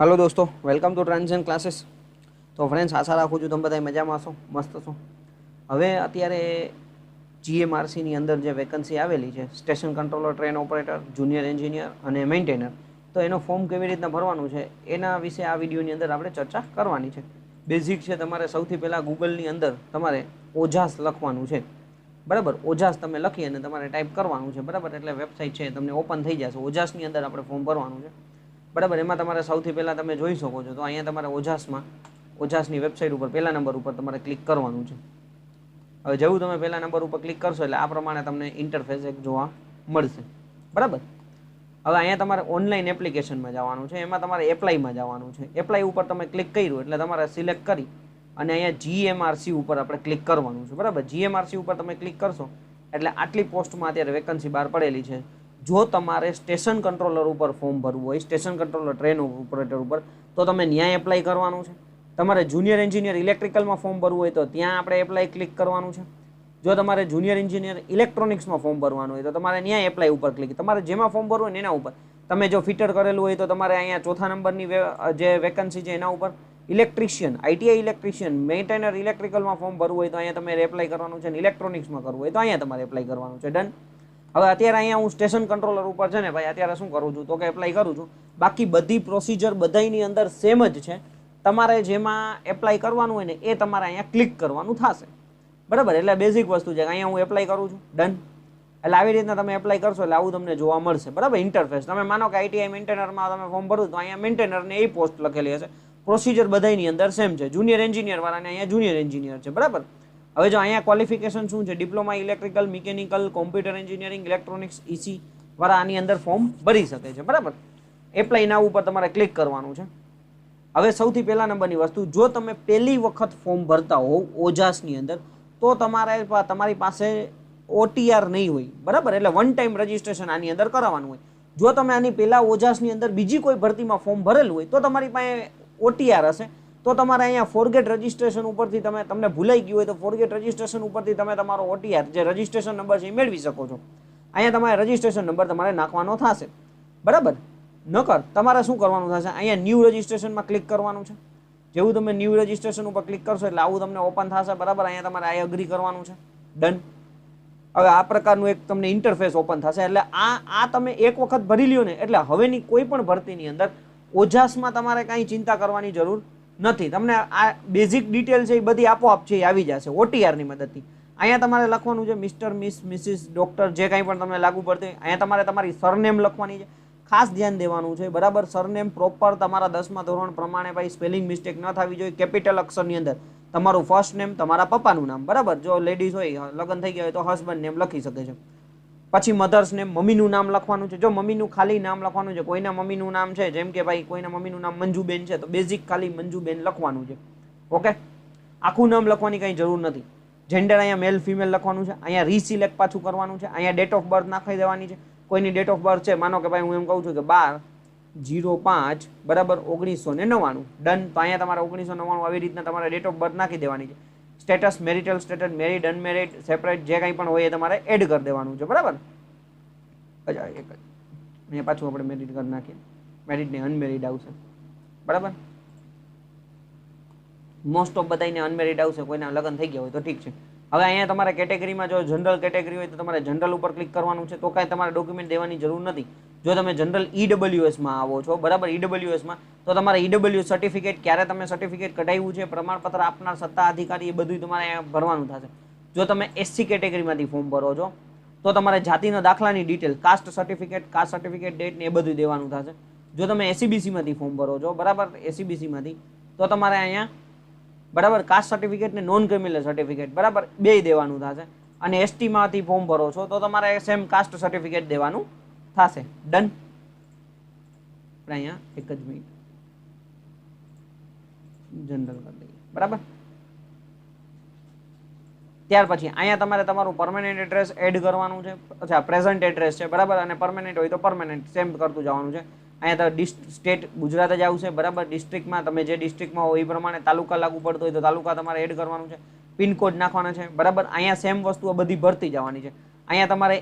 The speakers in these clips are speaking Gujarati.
हेलो दोस्तों, वेलकम टू ट्रांजिशन क्लासेस। तो फ्रेंड्स, आशा રાખું છું તમે બધા મજામાં હશો, મસ્ત છો। હવે અત્યારે જીએમઆરસીની અંદર જે વેકન્સી આવેલી છે station controller, train operator, junior engineer અને મેન્ટેનર, તો એનો ફોર્મ કેવી રીતના ભરવાનું છે એના વિશે આ વિડીયોની અંદર આપણે ચર્ચા કરવાની છે। બેઝિક છે, તમારે સૌથી પહેલાં ગૂગલની અંદર તમારે ઓજાસ લખવાનું છે, બરાબર। ઓજાસ તમે લખી અને તમારે ટાઈપ કરવાનું છે, બરાબર। એટલે વેબસાઇટ છે તમને ઓપન થઈ જશે। ઓજાસની અંદર આપણે ફોર્મ ભરવાનું છે, બરાબર। એમાં તમારે સૌથી પહેલાં તમે જોઈ શકો છો તો અહીંયા તમારે ઓજાસની વેબસાઇટ ઉપર પહેલા નંબર ઉપર તમારે ક્લિક કરવાનું છે। હવે જેવું તમે પહેલા નંબર ઉપર ક્લિક કરશો એટલે આ પ્રમાણે તમને ઇન્ટરફેસ એક જોવા મળશે, બરાબર। હવે અહીંયા તમારે ઓનલાઈન એપ્લિકેશનમાં જવાનું છે, એમાં તમારે એપ્લાયમાં જવાનું છે। એપ્લાય ઉપર તમે ક્લિક કર્યું એટલે તમારે સિલેક્ટ કરી અને અહીંયા જીએમઆરસી ઉપર આપણે ક્લિક કરવાનું છે, બરાબર। જીએમઆરસી ઉપર તમે ક્લિક કરશો એટલે આટલી પોસ્ટમાં અત્યારે વેકન્સી બહાર પડેલી છે। જો તમારે સ્ટેશન કંટ્રોલર ઉપર ફોર્મ ભરવું હોય, સ્ટેશન કંટ્રોલર ટ્રેન ઓપરેટર ઉપર, તો તમે ન્યાય એપ્લાય કરવાનું છે। તમારે જુનિયર એન્જિનિયર ઇલેક્ટ્રિકલમાં ફોર્મ ભરવું હોય તો ત્યાં આપણે એપ્લાય ક્લિક કરવાનું છે। જો તમારે જુનિયર એન્જિનિયર ઇલેક્ટ્રોનિક્સમાં ફોર્મ ભરવાનું હોય તો તમારે ન્યાય એપ્લાય ઉપર ક્લિક, તમારે જેમાં ફોર્મ ભરવું હોય એના ઉપર। તમે જો ફિટર કરેલું હોય તો તમારે અહીંયા ચોથા નંબરની જે વેકન્સી છે એના ઉપર ઇલેક્ટ્રિશિયન, આઈટીઆઈ ઇલેક્ટ્રિશિયન, મેન્ટેનર ઇલેક્ટ્રિકલમાં ફોર્મ ભરવું હોય તો અહીંયા તમારે એપ્લાય કરવાનું છે, અને ઇલેક્ટ્રોનિક્સમાં કરવું હોય તો અહીંયા તમારે એપ્લાય કરવાનું છે, ડન। હવે અત્યારે અહીંયા હું સ્ટેશન કંટ્રોલર ઉપર છે ને ભાઈ અત્યારે શું કરું છું તો કે એપ્લાય કરું છું। બાકી બધી પ્રોસિજર બધાની અંદર સેમ જ છે, તમારે જેમાં એપ્લાય કરવાનું હોય ને એ તમારે અહીંયા ક્લિક કરવાનું થશે, બરાબર। એટલે બેઝિક વસ્તુ છે, અહીંયા હું એપ્લાય કરું છું, ડન। એટલે આવી રીતના તમે એપ્લાય કરશો એટલે આવું તમને જોવા મળશે, બરાબર। ઇન્ટરફેસ તમે માનો કે આઈટીઆઈ મેન્ટેનરમાં તમે ફોર્મ ભરો તો અહીંયા મેન્ટેનરને એ પોસ્ટ લખેલી હશે, પ્રોસિજર બધાની અંદર સેમ છે। જુનિયર એન્જિનિયર વાળાને અહીંયા જુનિયર એન્જિનિયર છે, બરાબર। હવે જો અહીંયા ક્વોલિફિકેશન શું છે, diploma electrical, mechanical, computer engineering, electronics, EC વાળા આની અંદર ફોર્મ ભરી શકે છે, બરાબર। એપ્લાય નાવ ઉપર તમારે ક્લિક કરવાનું છે। હવે સૌથી પહેલા નંબરની વસ્તુ, જો તમે પહેલી વખત ફોર્મ ભરતા હોવ ઓજાસની અંદર તો તમારી પાસે ઓટીઆર નહીં હોય, બરાબર। એટલે વન ટાઈમ રજીસ્ટ્રેશન આની અંદર કરાવવાનું હોય। જો તમે આની પહેલા ઓજાસની અંદર બીજી કોઈ ભરતીમાં ફોર્મ ભરેલું હોય તો તમારી પાસે ઓટીઆર હશે, તો તમારે અહીંયા ફોરગેટ રજીસ્ટ્રેશન ઉપરથી તમને ભૂલાઈ ગયું હોય તો ફોરગેટ રજીસ્ટ્રેશન ઉપરથી તમે તમારો ઓટીઆર જે રજીસ્ટ્રેશન નંબર છે એ મેળવી શકો છો। અહીંયા તમારે રજીસ્ટ્રેશન નંબર તમારે નાખવાનો થશે, બરાબર। નકર તમારે શું કરવાનું થશે, અહીંયા ન્યૂ રજીસ્ટ્રેશનમાં ક્લિક કરવાનું છે। જેવું તમે ન્યૂ રજીસ્ટ્રેશન ઉપર ક્લિક કરશો એટલે આવું તમને ઓપન થશે, બરાબર। અહીંયા તમારે આઈ અગ્રી કરવાનું છે, ડન। હવે આ પ્રકારનું એક તમને ઇન્ટરફેસ ઓપન થશે, એટલે આ તમે એક વખત ભરી લ્યો ને એટલે હવેની કોઈ પણ ભરતીની અંદર ઓજાસમાં તમારે કાંઈ ચિંતા કરવાની જરૂર નથી। તમને આ બેઝિક ડિટેલ છે એ બધી આપોઆપ છે એ આવી જશે ઓટીઆરની મદદથી। અહીંયા તમારે લખવાનું છે મિસ્ટર, મિસ, મિસિસ, ડોક્ટર, જે કાંઈ પણ તમને લાગુ પડતું હોય। અહીંયા તમારે તમારી સરનેમ લખવાની છે, ખાસ ધ્યાન દેવાનું છે, બરાબર। સરનેમ પ્રોપર તમારા 10મા ધોરણ પ્રમાણે ભાઈ સ્પેલિંગ મિસ્ટેક ન થવી જોઈએ, કેપિટલ અક્ષરની અંદર તમારું ફર્સ્ટ નેમ, તમારા પપ્પાનું નામ, બરાબર। જો લેડીઝ હોય, લગ્ન થઈ ગયા હોય તો હસબન્ડ નેમ લખી શકે છે। પછી મધર્સ નેમ, મમ્મીનું નામ લખવાનું છે। જો મમ્મીનું ખાલી નામ લખવાનું છે, કોઈના મમ્મીનું નામ છે જેમ કે ભાઈ કોઈના મમ્મીનું નામ મંજુબેન છે તો બેઝિક ખાલી મંજુબેન લખવાનું છે, ઓકે। આખું નામ લખવાની કંઈ જરૂર નથી। જેન્ડર અહીંયા મેલ ફિમેલ લખવાનું છે। અહીંયા રીસિલેક્ટ પાછું કરવાનું છે। અહીંયા ડેટ ઓફ બર્થ નાખી દેવાની છે। કોઈની ડેટ ઓફ બર્થ છે, માનો કે ભાઈ હું એમ કહું છું કે 12/05 બરાબર 1999, ડન। તો અહીંયા તમારે 1999 આવી રીતના તમારે ડેટ ઓફ બર્થ નાખી દેવાની છે। Status, marital status, married, unmarried, separate, જે કંઈ પણ હોય એ તમારે એડ કરી દેવાનું છે, બરાબર। અચ્છા, એક જ અહીંયા પાછું આપણે મેરિડ કરી નાખીએ, મેરિડ ને અનમેરિડ આવશે, બરાબર। મોસ્ટ ઓફ બધાને અનમેરિડ આવશે, કોઈના લગ્ન થઈ ગયા હોય તો ઠીક છે। હવે અહીંયા તમારે કેટેગરીમાં જો જનરલ કેટેગરી હોય તો તમારે જનરલ ઉપર ક્લિક કરવાનું છે, તો કાંઈ તમારે ડોક્યુમેન્ટ દેવાની જરૂર નથી। જો તમે જનરલ ઈડબ્લ્યુએસમાં આવો છો, બરાબર, ઈડબ્લ્યુએસમાં, તો તમારે ઈડબ્લ્યુ સર્ટિફિકેટ, ક્યારે તમે સર્ટિફિકેટ કઢાવ્યું છે, પ્રમાણપત્ર આપનાર સત્તા અધિકારી, એ બધું તમારે અહીંયા ભરવાનું થશે। જો તમે એસસી કેટેગરીમાંથી ફોર્મ ભરો છો તો તમારે જાતિના દાખલાની ડિટેલ, કાસ્ટ સર્ટિફિકેટ ડેટ ને એ બધું દેવાનું થશે। જો તમે એસીબીસીમાંથી ફોર્મ ભરો છો, બરાબર, એસીબીસીમાંથી, તો તમારે અહીંયા બરાબર કાસ્ટ સર્ટિફિકેટ ને નોન ક્રિમિનલ સર્ટિફિકેટ, બરાબર, બે દેવાનું થશે। અને એસટીમાંથી ફોર્મ ભરો છો તો તમારે સેમ કાસ્ટ સર્ટિફિકેટ દેવાનું થશે, ડન। અહીંયા એક જ મિનિટ જનરલ કરી દઈએ, બરાબર। ત્યાર પછી અહીંયા તમારે તમારું પરમેનન્ટ એડ્રેસ એડ કરવાનું છે। અચ્છા, પ્રેઝન્ટ એડ્રેસ છે, બરાબર, અને પરમેનન્ટ હોય તો પરમેનન્ટ સેમ કરતું જવાનું છે। અહીંયા તો સ્ટેટ ગુજરાત જ આવશે, બરાબર। ડિસ્ટ્રિક્ટમાં તમે જે ડિસ્ટ્રિક્ટમાં હોય એ પ્રમાણે તાલુકા લાગુ પડતો હોય તો તાલુકા તમારે એડ કરવાનું છે। પિનકોડ નાખવાના છે, બરાબર। અહીંયા સેમ વસ્તુઓ બધી ભરતી જવાની છે। અહીંયા તમારે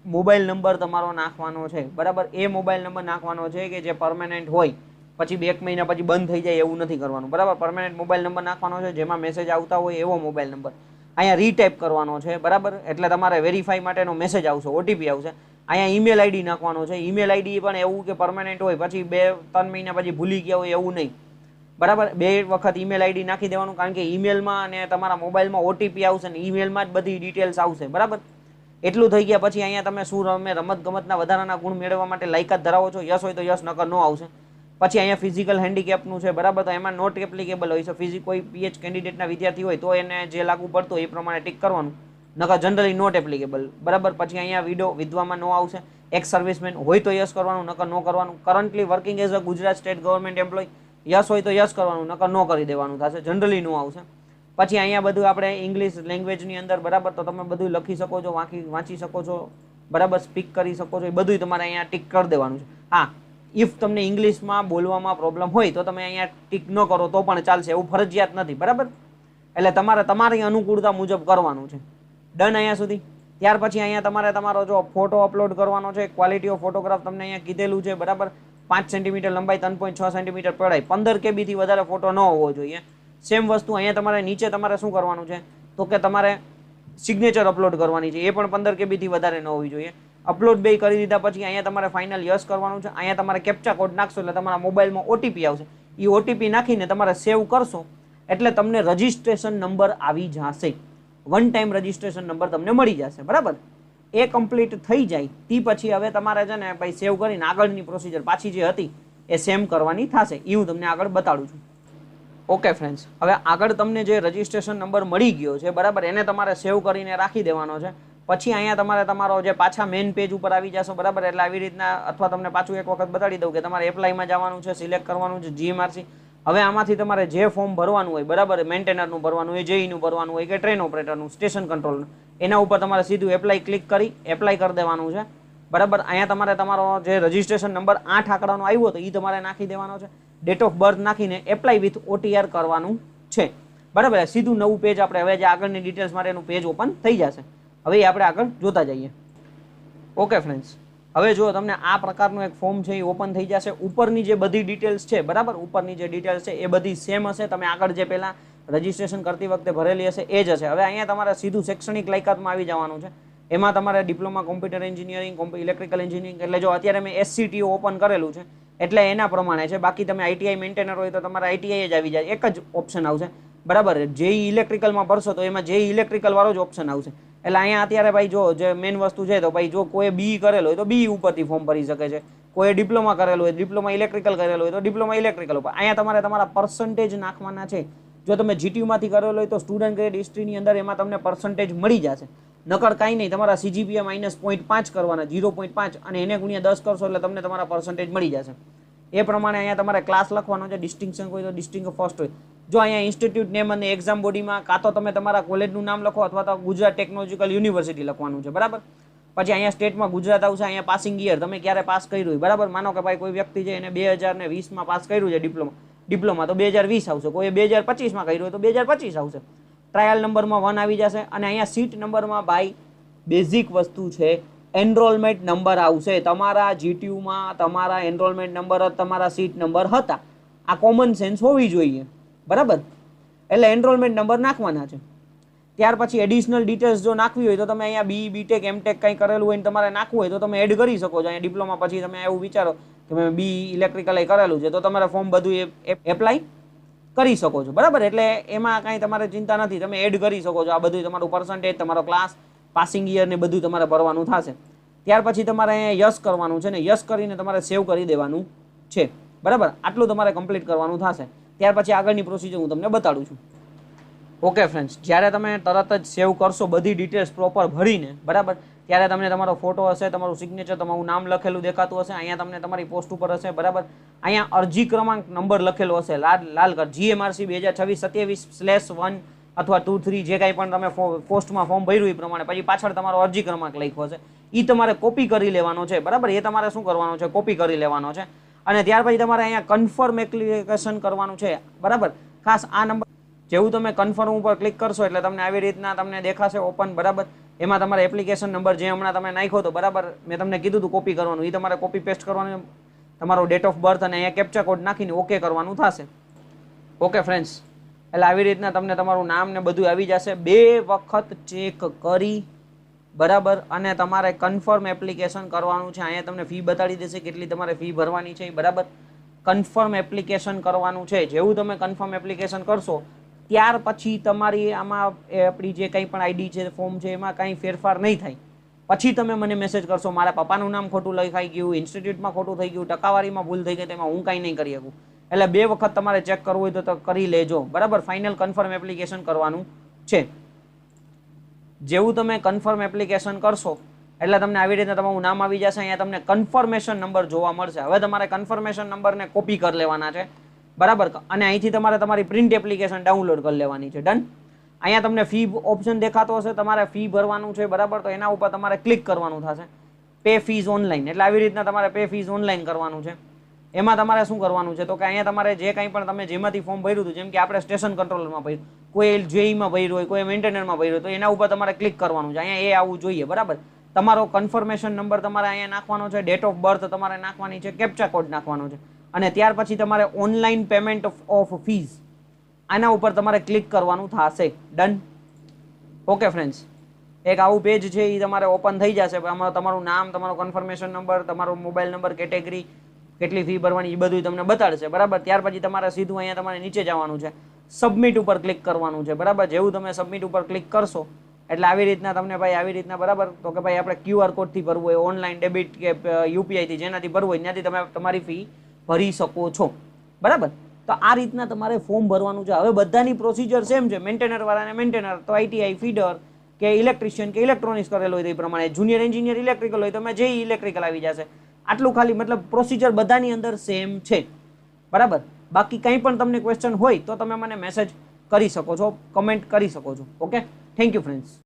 મોબાઈલ નંબર તમારો નાખવાનો છે, બરાબર। એ મોબાઈલ નંબર નાખવાનો છે કે જે પરમેનન્ટ હોય, પછી 1 મહિના પછી બંધ થઈ જાય એવું નથી કરવાનું, બરાબર. પરમેનન્ટ મોબાઈલ નંબર નાખવાનો છે, જેમાં મેસેજ આવતા હોય એવો મોબાઈલ નંબર અહીંયા રીટાઈપ કરવાનો છે, બરાબર. એટલે તમારે વેરીફાઈ માટેનો મેસેજ આવશે, ઓટીપી આવશે. અહીંયા ઈમેલ આઈડી નાખવાનો છે. ઈમેલ આઈડી પણ એવું કે પરમેનન્ટ હોય, પછી 2-3 મહિના પછી ભૂલી ગયા હોય એવું નહીં, બરાબર. 2 વખત ઈમેલ આઈડી નાખી દેવાનું, કારણ કે ઈમેલમાં અને તમારા મોબાઈલમાં ઓટીપી આવશે ને ઈમેલમાં જ બધી ડિટેલ્સ આવશે, બરાબર. એટલું થઈ ગયા પછી અહીંયા તમે શું રમત ગમતના વધારાના ગુણ મેળવવા માટે લાયકાત ધરાવો છો, યસ હોય તો યસ, નકર નો આવશે. પછી અહીંયા ફિઝિકલ હેન્ડીકેપનું છે, બરાબર. તો એમાં નોટ એપ્લિકેબલ હોય છે. કોઈ પીએચ કેન્ડિડેટના વિદ્યાર્થી હોય તો એને જે લાગુ પડતો હોય એ પ્રમાણે ટીક કરવાનું, નકર જનરલી નોટ એપ્લિકેબલ, બરાબર. પછી અહીંયા વિધવામાં નો આવશે. એક્સ સર્વિસમેન હોય તો યસ કરવાનું, નકર નો કરવાનું. Currently working as a Gujarat state government employee, yes હોય તો યસ કરવાનું, નકર નો કરી દેવાનું થશે, જનરલી નો આવશે. પછી અહીંયા બધું આપણે ઇંગ્લિશ લેંગ્વેજની અંદર, બરાબર. તો તમે બધું લખી શકો છો, વાંચી શકો છો, બરાબર. સ્પીક કરી શકો છો, એ બધું તમારે અહીંયા ટીક કરી દેવાનું છે. હા, ઇફ તમને ઇંગ્લિશમાં બોલવામાં પ્રોબ્લેમ હોય તો તમે અહીંયા ટીક ન કરો તો પણ ચાલશે, એવું ફરજિયાત નથી, બરાબર. એટલે તમારે તમારી અનુકૂળતા મુજબ કરવાનું છે. ડન અહીંયા સુધી. ત્યાર પછી અહીંયા તમારે તમારો જો ફોટો અપલોડ કરવાનો છે. ક્વોલિટી ઓફ ફોટોગ્રાફ તમને અહીંયા કીધેલું છે, બરાબર. 5 સેન્ટીમીટર લંબાઈ, 3.6 સેન્ટીમીટર પહોળાઈ, 15 KB થી વધારે ફોટો ન હોવો જોઈએ. સેમ વસ્તુ અહીંયા તમારે નીચે તમારે શું કરવાનું છે તો કે તમારે સિગ્નેચર અપલોડ કરવાની છે, એ પણ 15 KB થી વધારે ન હોવી જોઈએ. અપલોડ બે કરી દીધા પછી અહીંયા તમારે ફાઇનલ યસ કરવાનું છે. અહીંયા તમારે કેપ્ચા કોડ નાખશો એટલે તમારા મોબાઈલમાં ઓટીપી આવશે. એ ઓટીપી નાખીને તમારે સેવ કરશો એટલે તમને રજિસ્ટ્રેશન નંબર આવી જશે. વન ટાઈમ રજિસ્ટ્રેશન નંબર તમને મળી જશે, બરાબર. એ કમ્પ્લીટ થઈ જાય તે પછી હવે તમારે છે ને ભાઈ સેવ કરીને આગળની પ્રોસિજર પાછી જે હતી એ સેમ કરવાની થશે. એ હું તમને આગળ બતાડું છું. ઓકે ફ્રેન્ડ્સ, હવે આગળ તમને જે રજિસ્ટ્રેશન નંબર મળી ગયો છે, બરાબર, એને તમારે સેવ કરીને રાખી દેવાનો છે. પછી અહીંયા તમારે તમારો જે પાછા મેઇન પેજ ઉપર આવી જશો, બરાબર. એટલે આવી રીતના, અથવા તમને પાછું એક વખત બતાડી દઉં કે તમારે એપ્લાયમાં જવાનું છે, સિલેક્ટ કરવાનું છે જીએમઆરસી. હવે આમાંથી તમારે જે ફોર્મ ભરવાનું હોય, બરાબર, મેન્ટેનરનું ભરવાનું હોય, જેઈનું ભરવાનું હોય કે ટ્રેન ઓપરેટરનું, સ્ટેશન કંટ્રોલનું, એના ઉપર તમારે સીધું એપ્લાય ક્લિક કરી એપ્લાય કરી દેવાનું છે, બરાબર. અહીંયા તમારે તમારો જે રજિસ્ટ્રેશન નંબર 8 આંકડાનો આવ્યો તો એ તમારે નાખી દેવાનો છે. ડેટ ઓફ બર્થ નાખીને એપ્લાય વિથ OTR કરવાનું છે, બરાબર. સીધું નવું પેજ આપણે હવે જે આગળની ડિટેલ્સ માટેનું પેજ ઓપન થઈ જશે. હવે આપણે આગળ જોતા જઈએ. ઓકે ફ્રેન્ડ્સ, હવે જો તમને આ પ્રકારનું એક ફોર્મ છે એ ઓપન થઈ જશે. ઉપરની જે બધી ડિટેલ્સ છે, બરાબર, ઉપરની જે ડિટેલ્સ છે એ બધી સેમ હશે. તમે આગળ જે પહેલા રજિસ્ટ્રેશન કરતી વખતે ભરેલી હશે એ જ હશે. હવે અહીંયા તમારે સીધું શૈક્ષણિક લાયકાતમાં આવી જવાનું છે. એમાં તમારે diploma computer engineering, electrical engineering, એટલે જો અત્યારે મેં SCTO ઓપન કરેલું છે એટલે એના પ્રમાણે છે. બાકી તમે ITI મેન્ટેનર હોય તો તમારે ITI જ આવી જાય, એક જ ઓપ્શન આવશે, બરાબર. જેઈ ઇલેક્ટ્રિકલમાં ભરશો તો એમાં જેઈ ઇલેક્ટ્રિકલ વાળો જ ઓપ્શન આવશે. એટલે અહીંયા અત્યારે ભાઈ જો જે મેઇન વસ્તુ છે તો ભાઈ જો કોઈ BE કરેલો હોય તો BE ઉપરથી ફોર્મ ભરી શકે છે. કોઈ ડિપ્લોમા કરેલું હોય, ડિપ્લોમા ઇલેક્ટ્રિકલ કરેલું હોય તો ડિપ્લોમા ઇલેક્ટ્રિકલ ઉપર. અહીંયા તમારે તમારા પર્સન્ટેજ નાખવાના છે. જો તમે GTUમાંથી કરેલો હોય તો સ્ટુડન્ટ ગ્રેડ હિસ્ટ્રીની અંદર એમાં તમને પર્સન્ટેજ મળી જશે. નકર કાંઈ નહીં, તમારા CGPA -0.5 કરવાના, 0.5, અને એને ગુણ્યા 10 કરશો એટલે તમને તમારા પર્સન્ટેજ મળી જશે. એ પ્રમાણે અહીંયા તમારે ક્લાસ લખવાનો છે. ડિસ્ટિંક્શન હોય તો ડિસ્ટિંગ ફર્સ્ટ હોય. જો અહીંયા ઇન્સ્ટિટ્યૂટ નેમ અને એક્ઝામ બોડીમાં કાં તો તમે તમારા કોલેજનું નામ લખો અથવા તો ગુજરાત ટેકનોલોજીકલ યુનિવર્સિટી લખવાનું છે, બરાબર. પછી અહીંયા સ્ટેટમાં ગુજરાત આવશે. અહીંયા પાસિંગ યર તમે ક્યારે પાસ કર્યું હોય, બરાબર. માનો કે ભાઈ કોઈ વ્યક્તિ છે એને 2020માં પાસ કર્યું છે ડિપ્લોમા તો 2020 આવશે. કોઈ 2025માં કર્યું હોય તો 2025 આવશે. ટ્રાયલ નંબરમાં 1 આવી જશે. અને અહીંયા સીટ નંબરમાં ભાઈ બેઝિક વસ્તુ છે, એનરોલમેન્ટ નંબર આવશે. તમારા GTUમાં તમારા એનરોલમેન્ટ નંબર જ તમારા સીટ નંબર હતા. આ કોમન સેન્સ હોવી જોઈએ, બરાબર. એટલે એનરોલમેન્ટ નંબર નાખવાના છે. ત્યાર પછી એડિશનલ ડિટેલ્સ જો નાખવી હોય તો તમે અહીંયા BE BTech MTech કંઈ કરેલું હોય ને તમારે નાખવું હોય તો તમે એડ કરી શકો છો. અહીંયા ડિપ્લોમા પછી તમે એવું વિચારો કે મેં BE ઇલેક્ટ્રિકલ કરેલું છે તો તમારે ફોર્મ બધું એપ્લાય કરી શકો છો, બરાબર. એટલે એમાં કાંઈ તમારે ચિંતા નથી, તમે એડ કરી શકો છો. આ બધું તમારું પર્સન્ટેજ, તમારો ક્લાસ, પાસિંગ યર ને બધું તમારે ભરવાનું થશે. ત્યાર પછી તમારે અહીંયા યસ કરવાનું છે ને યસ કરીને તમારે સેવ કરી દેવાનું છે, બરાબર. આટલું તમારે કમ્પ્લીટ કરવાનું થશે. ત્યાર પછી આગળની પ્રોસિજર હું તમને બતાડું છું. ઓકે ફ્રેન્ડ્સ, જ્યારે તમે તરત જ સેવ કરશો બધી ડિટેલ્સ પ્રોપર ભરીને, બરાબર, ત્યારે તમને તમારો ફોટો હશે, તમારું સિગ્નેચર, તમારું નામ લખેલું દેખાતું હશે. અહીંયા તમને તમારી પોસ્ટ ઉપર હશે, બરાબર. અહીંયા અરજી ક્રમાંક નંબર લખેલો હશે લાલ કલર, GMRC 2026-27/1 અથવા 2-3 જે કાંઈ પણ તમે પોસ્ટમાં ફોર્મ ભર્યું એ પ્રમાણે. પછી પાછળ તમારો અરજી ક્રમાંક લખ્યો હશે, એ તમારે કોપી કરી લેવાનો છે, બરાબર. એ તમારે શું કરવાનો છે, કોપી કરી લેવાનો છે. અને ત્યાર પછી તમારે અહીંયા કન્ફર્મ એપ્લિકેશન કરવાનું છે, બરાબર. ખાસ આ નંબર જેવું તમે કન્ફર્મ ઉપર ક્લિક કરશો એટલે તમને આવી રીતના તમને દેખાશે ઓપન, બરાબર. એમાં તમારે એપ્લિકેશન નંબર જે હમણાં તમે નાખ્યો હતો, બરાબર, મેં તમને કીધું હતું કોપી કરવાનું, એ તમારે કોપી પેસ્ટ કરવાનું. તમારો ડેટ ઓફ બર્થ અને અહીંયા કેપ્ચા કોડ નાખીને ઓકે કરવાનું થશે. ઓકે ફ્રેન્ડ્સ, એટલે આવી રીતના તમને તમારું નામ ને બધું આવી જશે. 2 વખત ચેક કરી બરાબર અને તમારે કન્ફર્મ એપ્લિકેશન કરવાનું છે. અહીંયા તમને ફી બતાડી દેશે કેટલી તમારે ફી ભરવાની છે બરાબર. કન્ફર્મ એપ્લિકેશન કરવાનું છે. જેવું તમે કન્ફર્મ એપ્લિકેશન કરશો ત્યાર પછી તમારી આમાં આપણી જે કંઈ પણ આઈડી છે ફોર્મ છે એમાં કંઈ ફેરફાર નહીં થાય. પછી તમે મને મેસેજ કરશો મારા પપ્પાનું નામ ખોટું લખાઈ ગયું, ઇન્સ્ટિટ્યૂટમાં ખોટું થઈ ગયું, ટકાવારીમાં ભૂલ થઈ ગઈ, તેમાં હું કાંઈ નહીં કરી શકું. એટલે 2 વખત તમારે ચેક કરવું હોય તો કરી લેજો બરાબર. ફાઇનલ કન્ફર્મ એપ્લિકેશન કરવાનું છે. જેવું તમે કન્ફર્મ એપ્લિકેશન કરશો એટલે તમને આવી રીતે તમારું નામ આવી જશે. અહીંયા તમને કન્ફર્મેશન નંબર જોવા મળશે. હવે તમારે કન્ફર્મેશન નંબરને કોપી કરી લેવાના છે બરાબર અને અહીંથી તમારે તમારી પ્રિન્ટ એપ્લિકેશન ડાઉનલોડ કરી લેવાની છે. ડન. અહીંયા તમને ફી ઓપ્શન દેખાતો હશે, તમારે ફી ભરવાનું છે બરાબર. તો એના ઉપર તમારે ક્લિક કરવાનું થશે. પે ફીઝ ઓનલાઈન, એટલે આવી રીતના તમારે પે ફીઝ ઓનલાઈન કરવાનું છે. એમાં તમારે શું કરવાનું છે તો કે અહીંયા તમારે જે કંઈ પણ તમે જેમાંથી ફોર્મ ભર્યું હતું, જેમ કે આપણે સ્ટેશન કંટ્રોલરમાં ભર્યું, કોઈ જેઈમાં ભર્યું હોય, કોઈ મેન્ટેનરમાં ભર્યું, તો એના ઉપર તમારે ક્લિક કરવાનું છે. અહીંયા એ આવવું જોઈએ બરાબર. તમારો કન્ફર્મેશન નંબર તમારે અહીંયા નાખવાનો છે, ડેટ ઓફ બર્થ તમારે નાખવાની છે, કેપ્ચા કોડ નાખવાનો છે અને ત્યાર પછી તમારે ઓનલાઈન પેમેન્ટ ઓફ ફીઝ આના ઉપર તમારે ક્લિક કરવાનું થશે. ડન. ઓકે ફ્રેન્ડ્સ, એક આવું પેજ છે એ તમારે ઓપન થઈ જશે. આમાં તમારું નામ, તમારો કન્ફર્મેશન નંબર, તમારો મોબાઈલ નંબર, કેટેગરી, કેટલી ફી ભરવાની એ બધું તમને બતાડશે બરાબર. ત્યાર પછી તમારે સીધું અહીંયા તમારે નીચે જવાનું છે, સબમિટ ઉપર ક્લિક કરવાનું છે બરાબર. જેવું તમે સબમિટ ઉપર ક્લિક કરશો એટલે આવી રીતના તમને ભાઈ આવી રીતના બરાબર તો કે ભાઈ આપણે QR કોડથી ભરવું હોય, ઓનલાઈન ડેબિટ કે યુપીઆઈથી જેનાથી ભરવું હોય ત્યાંથી તમે તમારી ફી ભરી શકો છો બરાબર. તો આ રીતના તમારે ફોર્મ ભરવાનું છે. હવે બધાની પ્રોસિજર સેમ છે. મેન્ટેનર વાળાને મેન્ટેનર, તો ITI ફીડર કે ઇલેક્ટ્રિશિયન કે ઇલેક્ટ્રોનિક્સ કરેલો હોય તો એ પ્રમાણે, જુનિયર એન્જિનિયર ઇલેક્ટ્રિકલ હોય તો તમે જે ઇલેક્ટ્રિકલ આવી જશે. આટલું ખાલી મતલબ પ્રોસિજર બધાની અંદર સેમ છે બરાબર. બાકી કંઈ પણ તમને ક્વેશ્ચન હોય તો તમે મને મેસેજ કરી શકો છો, કમેન્ટ કરી શકો છો. Okay, thank you friends.